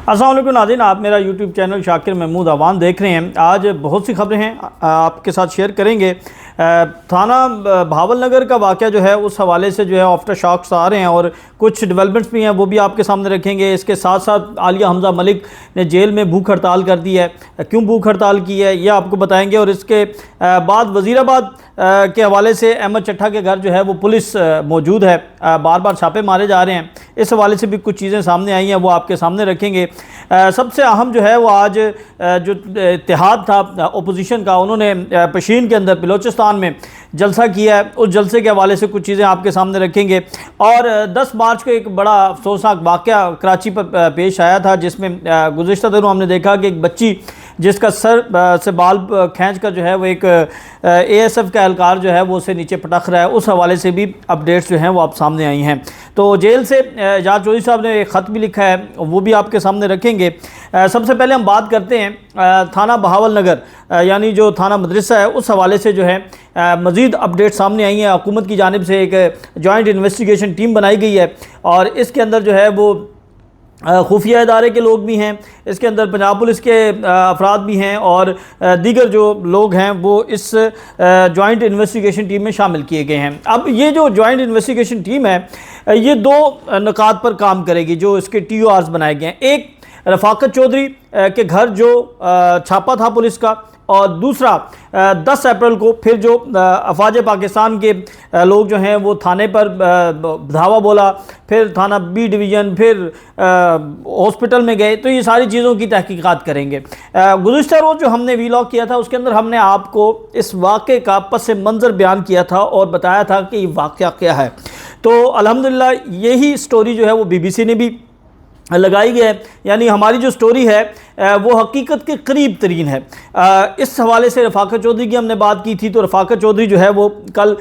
अस्सलाम वालेकुम नाज़रीन, आप मेरा यूट्यूब चैनल शाकिर महमूद अवान देख रहे हैं। आज बहुत सी खबरें हैं आपके साथ शेयर करेंगे। थाना भावल नगर का वाक़या जो है उस हवाले से जो है आफ्टर शॉक्स आ रहे हैं और कुछ डेवलपमेंट्स भी हैं, वो भी आपके सामने रखेंगे। इसके साथ साथ आलिया हमज़ा मलिक ने जेल में भूख हड़ताल कर दी है। क्यों भूख हड़ताल की है ये आपको बताएंगे। और इसके बाद वज़ीराबाद के हवाले से अहमद चट्ठा के घर जो है वो पुलिस मौजूद है, बार बार छापे मारे जा रहे हैं। इस हवाले से भी कुछ चीज़ें सामने आई हैं, वो आपके सामने रखेंगे। सबसे अहम जो है वो आज जो इत्तेहाद था अपोजिशन का, उन्होंने पशीन के अंदर बलोचिस्तान में जलसा किया है। उस जलसे के हवाले से कुछ चीज़ें आपके सामने रखेंगे। और 10 मार्च को एक बड़ा अफसोसनाक वाक़या कराची पर पेश आया था, जिसमें गुज़िश्ता दिनों हमने देखा कि एक बच्ची जिसका सर से बाल खींच कर जो है वो एक ASF का एहलकार जो है वो उसे नीचे पटक रहा है, उस हवाले से भी अपडेट्स जो हैं वो आप सामने आई हैं। तो जेल से एजाज चौधरी साहब ने एक ख़त भी लिखा है, वो भी आपके सामने रखेंगे। सबसे पहले हम बात करते हैं थाना बहावल नगर यानी जो थाना मदरसा है उस हवाले से जो है मज़ीद अपडेट सामने आई हैं। हुकूमत की जानिब से एक जॉइंट इन्वेस्टिगेशन टीम बनाई गई है और इसके अंदर जो है वो खुफिया इदारे के लोग भी हैं, इसके अंदर पंजाब पुलिस के अफराद भी हैं और दीगर जो लोग हैं वो इस जॉइंट इन्वेस्टिगेशन टीम में शामिल किए गए हैं। अब ये जो जॉइंट इन्वेस्टिगेशन टीम है ये 2 नुकात पर काम करेगी जो इसके TORs बनाए गए हैं। एक रफाकत चौधरी के घर जो छापा था पुलिस का, और दूसरा 10 अप्रैल को फिर जो अफवाज पाकिस्तान के लोग जो हैं वो थाने पर धावा बोला, फिर थाना B डिवीज़न, फिर हॉस्पिटल में गए, तो ये सारी चीज़ों की तहकीकात करेंगे। गुज़िश्ता रोज़ जो हमने वीलॉग किया था उसके अंदर हमने आपको इस वाक़े का पस मंज़र बयान किया था और बताया था कि ये वाक़या क्या है। तो अल्हम्दुलिल्लाह यही स्टोरी जो है वो BBC ने भी लगाई गई है, यानी हमारी जो स्टोरी है वो हकीकत के करीब तरीन है। इस हवाले से रफाकत चौधरी की हमने बात की थी, तो रफाकत चौधरी जो है वो कल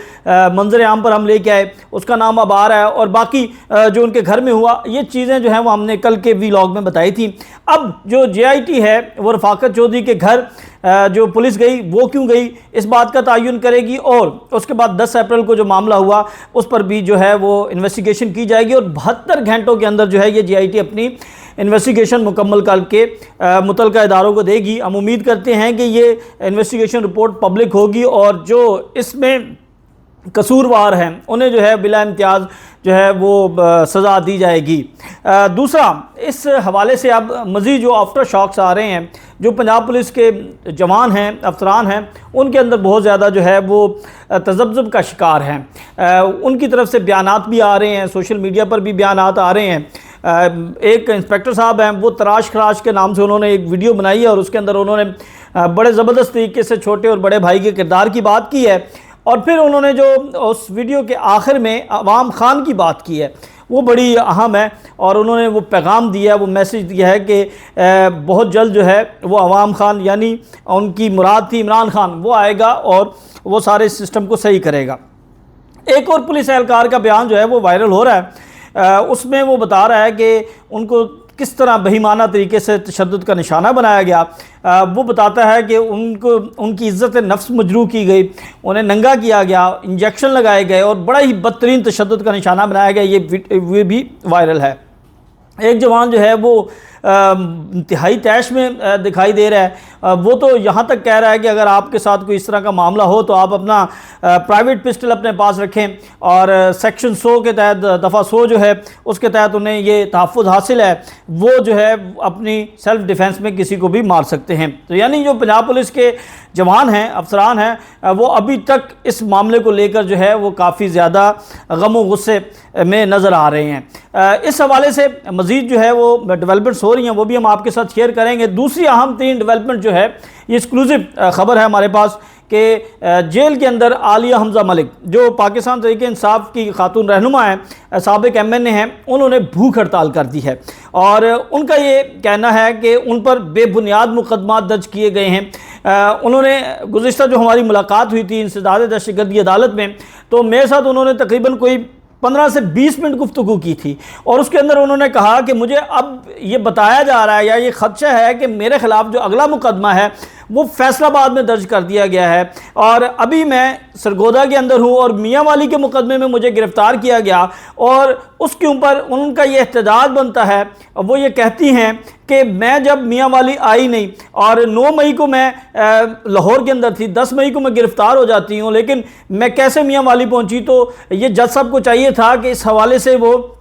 मंजर आम पर हम लेके आए, उसका नाम अब आ रहा है। और बाकी जो उनके घर में हुआ ये चीज़ें जो हैं वो हमने कल के व्लॉग में बताई थी। अब जो JIT है वो रफाकत चौधरी के घर जो पुलिस गई वो क्यों गई इस बात का तयन करेगी, और उसके बाद 10 अप्रैल को जो मामला हुआ उस पर भी जो है वो इन्वेस्टिगेशन की जाएगी और 72 घंटों के अंदर जो है ये JIT अपनी इन्वेस्टिगेशन मुकम्मल करके मुतलका इदारों को देगी। हम उम्मीद करते हैं कि ये इन्वेस्टिगेशन रिपोर्ट पब्लिक होगी और जो इसमें कसूरवार हैं उन्हें जो है बिला इम्तियाज़ जो है वो सज़ा दी जाएगी। दूसरा, इस हवाले से अब मज़ीद जो आफ्टर शॉक्स आ रहे हैं, जो पंजाब पुलिस के जवान हैं, अफसरान हैं, उनके अंदर बहुत ज़्यादा जो है वो तज़ब्ज़ुब का शिकार हैं। उनकी तरफ से बयानात भी आ रहे हैं, सोशल मीडिया पर भी बयानात आ रहे हैं। एक इंस्पेक्टर साहब हैं, वो तराश खराश के नाम से उन्होंने एक वीडियो बनाई है और उसके अंदर उन्होंने बड़े ज़बरदस्त तरीके से छोटे और बड़े भाई के किरदार की बात की है। और फिर उन्होंने जो उस वीडियो के आखिर में अवाम खान की बात की है वो बड़ी अहम है और उन्होंने वो पैगाम दिया है, वो मैसेज दिया है कि बहुत जल्द जो है वो अवाम खान, यानी उनकी मुराद थी इमरान खान, वो आएगा और वो सारे सिस्टम को सही करेगा। एक और पुलिस एहलकार का बयान जो है वो वायरल हो रहा है, उसमें वो बता रहा है कि उनको किस तरह बेईमाना तरीके से तशद्दुद का निशाना बनाया गया। वो बताता है कि उनकी इज़्ज़त नफ्स मजरूह की गई, उन्हें नंगा किया गया, इंजेक्शन लगाए गए और बड़ा ही बदतरीन तशद्दुद का निशाना बनाया गया। ये भी वायरल है। एक जवान जो है वो इंतहाई तैश में दिखाई दे रहा है। वो तो यहाँ तक कह रहा है कि अगर आपके साथ कोई इस तरह का मामला हो तो आप अपना प्राइवेट पिस्टल अपने पास रखें और सेक्शन 100 के तहत, दफ़ा 100 जो है उसके तहत उन्हें ये तहफ़्फ़ुज़ हासिल है, वो जो है अपनी सेल्फ़ डिफेंस में किसी को भी मार सकते हैं। तो यानी जो पंजाब पुलिस के जवान हैं, अफसरान हैं, वो अभी तक इस मामले को लेकर जो है वो काफ़ी ज़्यादा गम व गुस्से में नज़र आ रहे हैं। इस हवाले से मज़ीद जो है वो डेवलपमेंट्स हो रही हैं, वो भी हम आपके साथ शेयर करेंगे। दूसरी अहम तरीन डेवलपमेंट जो है ये एक्सक्लूसिव खबर है हमारे पास कि जेल के अंदर आलिया हमज़ा मलिक जो पाकिस्तान तहरीक इंसाफ की खातून रहनुमा हैं, साबिक MNA हैं, उन्होंने भूख हड़ताल कर दी है और उनका ये कहना है कि उन पर बेबुनियाद मुकदमा दर्ज किए गए हैं। उन्होंने गुज़िश्ता जो हमारी मुलाकात हुई थी इंसदाद दहशतगर्दी अदालत में, तो मेरे साथ उन्होंने तकरीबन कोई 15 से 20 मिनट गुफ्तगू की थी और उसके अंदर उन्होंने कहा कि मुझे अब ये बताया जा रहा है या ये खदशा है कि मेरे ख़िलाफ़ जो अगला मुकदमा है वो फैसलाबाद में दर्ज कर दिया गया है। और अभी मैं सरगोदा के अंदर हूँ और मियाँ वाली के मुकदमे में मुझे गिरफ़्तार किया गया और उसके ऊपर उनका ये एहतजाज बनता है। वो ये कहती हैं कि मैं जब मियाँ वाली आई नहीं और 9 मई को मैं लाहौर के अंदर थी, 10 मई को मैं गिरफ़्तार हो जाती हूँ, लेकिन मैं कैसे मियाँ वाली पहुँची। तो ये जज साहब को चाहिए था कि इस हवाले से वो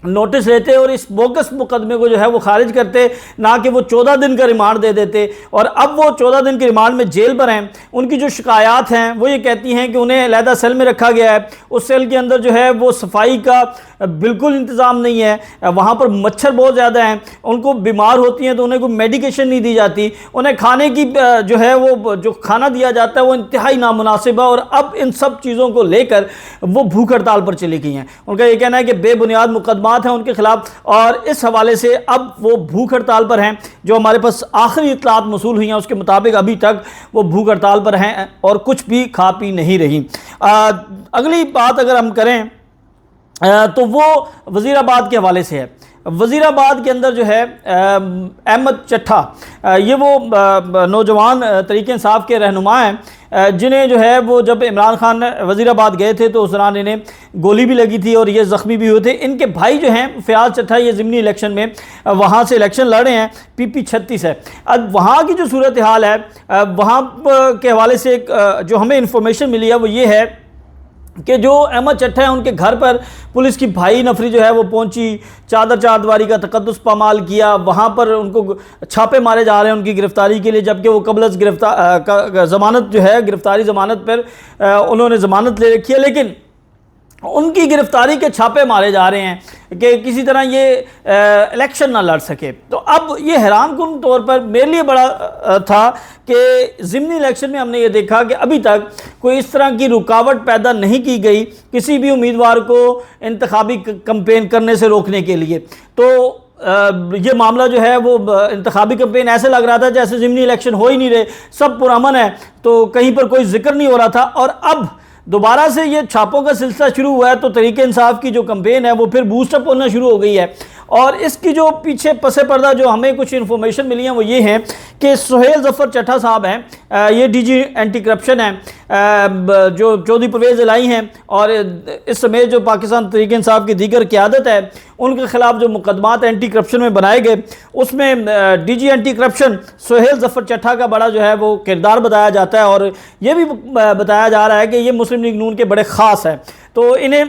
नोटिस लेते और इस बोगस मुकदमे को जो है वो खारिज करते, ना कि वो 14 दिन का रिमांड दे देते। और अब वो 14 दिन के रिमांड में जेल पर हैं। उनकी जो शिकायत हैं वो ये कहती हैं कि उन्हें अलहदा सेल में रखा गया है, उस सेल के अंदर जो है वो सफाई का बिल्कुल इंतज़ाम नहीं है, वहाँ पर मच्छर बहुत ज़्यादा हैं, उनको बीमार होती हैं तो उन्हें कोई मेडिकेशन नहीं दी जाती, उन्हें खाने की जो है वो जो खाना दिया जाता है वो इंतहाई नामुनासिब है। और अब इन सब चीज़ों को लेकर वो भूख हड़ताल पर चली गई हैं। उनका ये कहना है कि बेबुनियाद मुकदमा हैं उनके खिलाफ और इस हवाले से अब वो भूख हड़ताल पर हैं। जो हमारे पास आखिरी इत्तलात मौसूल हुई हैं उसके मुताबिक अभी तक वो भूख हड़ताल पर हैं और कुछ भी खा पी नहीं रही। अगली बात अगर हम करें तो वो वज़ीराबाद के हवाले से है। वज़ीराबाद के अंदर जो है अहमद चट्ठा, ये वो नौजवान तरीक़े इंसाफ के रहनुमा हैं जिन्हें जो है वो जब इमरान खान वज़ीराबाद गए थे तो उस दौरान इन्हें गोली भी लगी थी और ये ज़ख्मी भी हुए थे। इनके भाई जो हैं फ़याज़ चट्ठा, ये ज़िमनी इलेक्शन में वहाँ से इलेक्शन लड़ रहे हैं, PP 36 है। अब वहाँ की जो सूरत हाल है वहाँ के हवाले से जो हमें इंफॉर्मेशन मिली है वो ये है कि जो अहमद चट्ठा है उनके घर पर पुलिस की भाई नफरी जो है वो पहुंची, चादर चारदीवारी का तकद्दुस पामाल किया, वहाँ पर उनको छापे मारे जा रहे हैं उनकी गिरफ़्तारी के लिए, जबकि वो कबल गिरफ्तार ज़मानत जो है गिरफ़्तारी ज़मानत पर उन्होंने ज़मानत ले रखी है, लेकिन उनकी गिरफ़्तारी के छापे मारे जा रहे हैं कि किसी तरह ये इलेक्शन ना लड़ सके। तो अब ये हैरानकुन तौर पर मेरे लिए बड़ा था कि ज़िमनी इलेक्शन में हमने ये देखा कि अभी तक कोई इस तरह की रुकावट पैदा नहीं की गई किसी भी उम्मीदवार को इंतखाबी कैंपेन करने से रोकने के लिए। तो ये मामला जो है वो इंतखाबी कैंपेन ऐसे लग रहा था जैसे ज़िमनी इलेक्शन हो ही नहीं रहे, सब पुरअमन है, तो कहीं पर कोई जिक्र नहीं हो रहा था। और अब दोबारा से ये छापों का सिलसिला शुरू हुआ है तो तरीके इंसाफ की जो कैंपेन है वो फिर बूस्टअप होना शुरू हो गई है। और इसकी जो पीछे पसे पर्दा जो हमें कुछ इन्फॉर्मेशन मिली है वो ये है कि सुहेल ज़फ़र चट्ठा साहब हैं, ये DG एंटी करप्शन हैं, जो चौधरी परवेज़ इलाही हैं, और इस समय जो पाकिस्तान तरीके इंसाफ की दीगर क़यादत है उनके ख़िलाफ़ जो मुकदमात एंटी करप्शन में बनाए गए उसमें DG anti corruption Suhail Zafar Chattha का बड़ा जो है वो किरदार बताया जाता है। और ये भी बताया जा रहा है कि ये मुस्लिम लीग नून के बड़े ख़ास हैं, तो इन्हें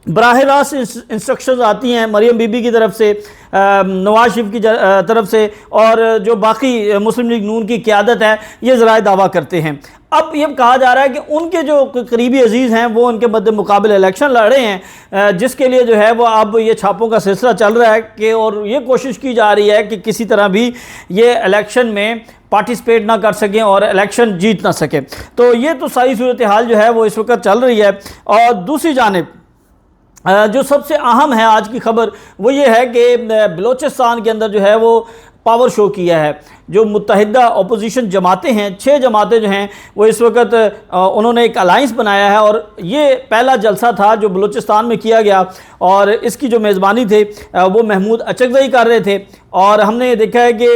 बराह रास्त इंस्ट्रक्शंस आती हैं मरियम बीबी की तरफ से, नवाज शरीफ की तरफ से, और जो बाकी मुस्लिम लीग नून की क़यादत है ये ज़राए दावा करते हैं। अब ये कहा जा रहा है कि उनके जो करीबी अजीज़ हैं वो उनके मद्दे मुकाबले इलेक्शन लड़ रहे हैं, जिसके लिए जो है वो अब ये छापों का सिलसिला चल रहा है कि और ये कोशिश की जा रही है कि किसी तरह भी ये इलेक्शन में पार्टिसिपेट ना कर सकें और इलेक्शन जीत ना सकें। तो ये तो सारी सूरत हाल जो है वो इस वक्त चल रही है। और दूसरी जानिब जो सबसे अहम है आज की खबर वो ये है कि बलूचिस्तान के अंदर जो है वो पावर शो किया है। जो मुत्तहिदा अपोजिशन जमातें हैं, 6 जमातें जो हैं वो इस वक्त उन्होंने एक अलाइंस बनाया है और ये पहला जलसा था जो बलूचिस्तान में किया गया और इसकी जो मेज़बानी थे वो महमूद अचकज़ई कर रहे थे। और हमने ये देखा है कि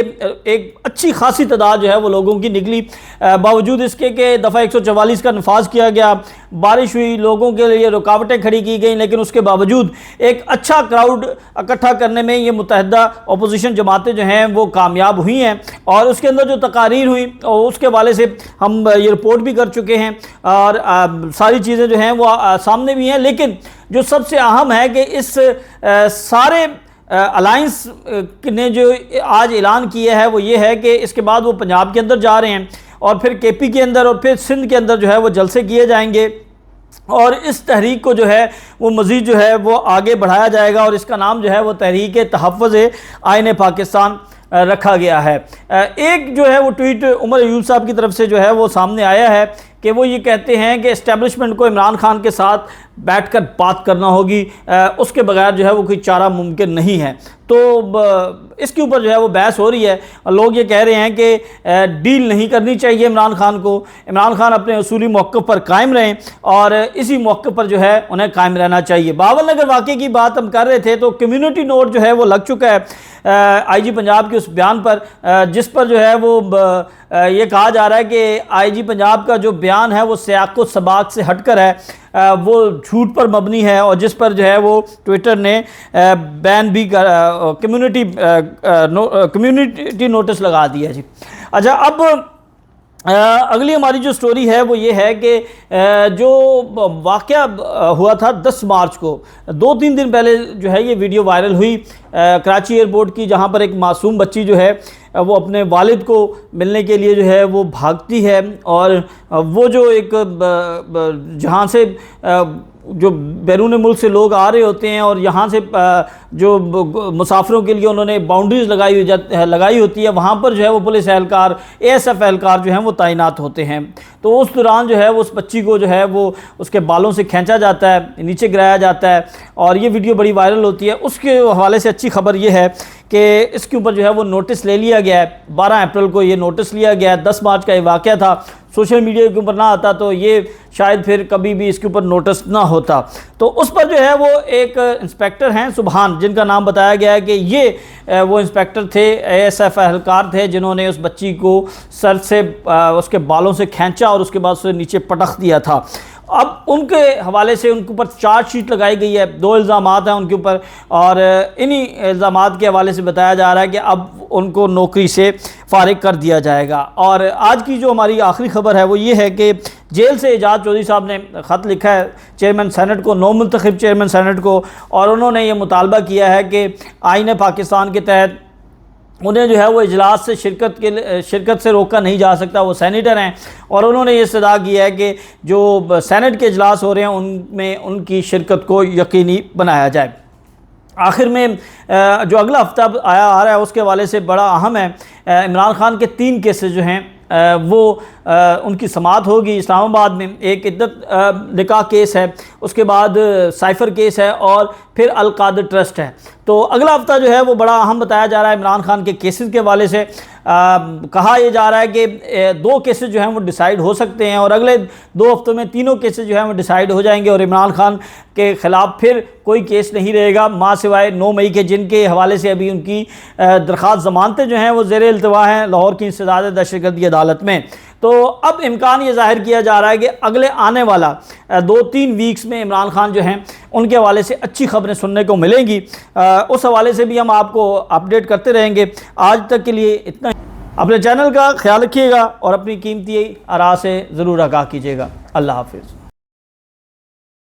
एक अच्छी खासी तादाद जो है वो लोगों की निकली, बावजूद इसके कि दफ़ा 144 का नफाज किया गया, बारिश हुई, लोगों के लिए रुकावटें खड़ी की गई, लेकिन उसके बावजूद एक अच्छा क्राउड इकट्ठा करने में ये मुत्तहिदा अपोजिशन जमातें जो हैं वो कामयाब हुई हैं। और उसके अंदर जो तकारीर हुई और उसके वाले से हम ये रिपोर्ट भी कर चुके हैं और सारी चीज़ें जो हैं वो सामने भी हैं। लेकिन जो सबसे अहम है कि इस सारे अलाइंस ने जो आज ऐलान किया है वो ये है कि इसके बाद वो पंजाब के अंदर जा रहे हैं और फिर KP के अंदर और फिर सिंध के अंदर जो है वो जलसे किए जाएंगे और इस तहरीक को जो है वो मज़ीद जो है वो आगे बढ़ाया जाएगा और इसका नाम जो है वो तहरीक तहफ़्फ़ुज़ आईन पाकिस्तान रखा गया है। एक जो है वो ट्वीट उमर अयूब साहब की तरफ से जो है वो सामने आया है कि वो ये कहते हैं कि इस्टेब्लिशमेंट को इमरान खान के साथ बैठकर बात करना होगी, उसके बगैर जो है वो कोई चारा मुमकिन नहीं है। तो इसके ऊपर जो है वो बहस हो रही है और लोग ये कह रहे हैं कि डील नहीं करनी चाहिए इमरान खान को, इमरान खान अपने असूली मौक़िफ़ पर कायम रहें और इसी मौक़िफ़ पर जो है उन्हें कायम रहना चाहिए। बावल नगर वाक़े की बात हम कर रहे थे तो कम्यूनिटी नोट जो है वो लग चुका है IG पंजाब के उस बयान पर, जिस पर जो है वो ये कहा जा रहा है कि आईजी पंजाब का जो बयान है वो सियाक़ो सबाक़ से हटकर है, वो झूठ पर मबनी है और जिस पर जो है वो ट्विटर ने बैन भी कम्युनिटी नोटिस लगा दिया जी। अच्छा, अब अगली हमारी जो स्टोरी है वो ये है कि जो वाक़या हुआ था 10 मार्च को, 2-3 दिन पहले जो है ये वीडियो वायरल हुई कराची एयरपोर्ट की, जहाँ पर एक मासूम बच्ची जो है वो अपने वालिद को मिलने के लिए जो है वो भागती है और वो जो एक जहाँ से जो बैरून मुल्क से लोग आ रहे होते हैं और यहाँ से जो मुसाफिरों के लिए उन्होंने बाउंड्रीज़ लगाई होती है, वहाँ पर जो है वो पुलिस एहलकार, ASF एहलकार जो हैं वो तैनात होते हैं। तो उस दौरान जो है वो उस बच्ची को जो है वो उसके बालों से खींचा जाता है, नीचे गिराया जाता है और ये वीडियो बड़ी वायरल होती है। उसके हवाले से अच्छी खबर ये है कि इसके ऊपर जो है वो नोटिस ले लिया गया है। 12 अप्रैल को ये नोटिस लिया गया है। 10 मार्च का ये वाक़या था, सोशल मीडिया के ऊपर ना आता तो ये शायद फिर कभी भी इसके ऊपर नोटिस ना होता। तो उस पर जो है वो एक इंस्पेक्टर हैं सुबहान, जिनका नाम बताया गया है कि ये वो इंस्पेक्टर थे, ASF एहलकार थे, जिन्होंने उस बच्ची को सर से उसके बालों से खींचा और उसके बाद उसे नीचे पटक दिया था। अब उनके हवाले से उनके ऊपर चार्जशीट लगाई गई है, 2 इल्ज़ामात हैं उनके ऊपर और इन्हीं इल्ज़ामात के हवाले से बताया जा रहा है कि अब उनको नौकरी से फारिग कर दिया जाएगा। और आज की जो हमारी आखिरी खबर है वो ये है कि जेल से एजाज चौधरी साहब ने ख़त लिखा है चेयरमैन सेनेट को, नौ मुंतखब चेयरमैन सेनेट को, और उन्होंने ये मुतालबा किया है कि आईन पाकिस्तान के तहत उन्हें जो है वो इजलास से शिरकत से रोका नहीं जा सकता। वो सेनेटर हैं और उन्होंने ये सदा किया है कि जो सेनेट के इजलास हो रहे हैं उनमें उनकी शिरकत को यकीनी बनाया जाए। आखिर में जो अगला हफ्ता आ रहा है उसके हवाले से बड़ा अहम है। इमरान खान के 3 केसेस जो हैं वो उनकी समाअत होगी इस्लामाबाद में। एक इद्दत निकाह केस है, उसके बाद साइफ़र केस है और फिर अल-कादर ट्रस्ट है। तो अगला हफ्ता जो है वो बड़ा अहम बताया जा रहा है इमरान खान के केसेस के हवाले से। कहा यह जा रहा है कि 2 केसेस जो हैं वो डिसाइड हो सकते हैं और अगले 2 हफ्तों में तीनों केसेस जो हैं वो डिसाइड हो जाएंगे और इमरान खान के ख़िलाफ़ फिर कोई केस नहीं रहेगा माँ सिवाय 9 मई के, जिनके हवाले से अभी उनकी दरख्वास्त ज़मानतें जो हैं वो ज़ेर इल्तवा हैं लाहौर की इंसदाद दहशतगर्दी अदालत में। तो अब इम्कान ये ज़ाहिर किया जा रहा है कि अगले आने वाला 2-3 वीक्स में इमरान खान जो हैं उनके हवाले से अच्छी खबरें सुनने को मिलेंगी। उस हवाले से भी हम आपको अपडेट करते रहेंगे। आज तक के लिए इतना। अपने चैनल का ख्याल रखिएगा और अपनी कीमती आरा से ज़रूर आगाह कीजिएगा। अल्लाह हाफ़िज़।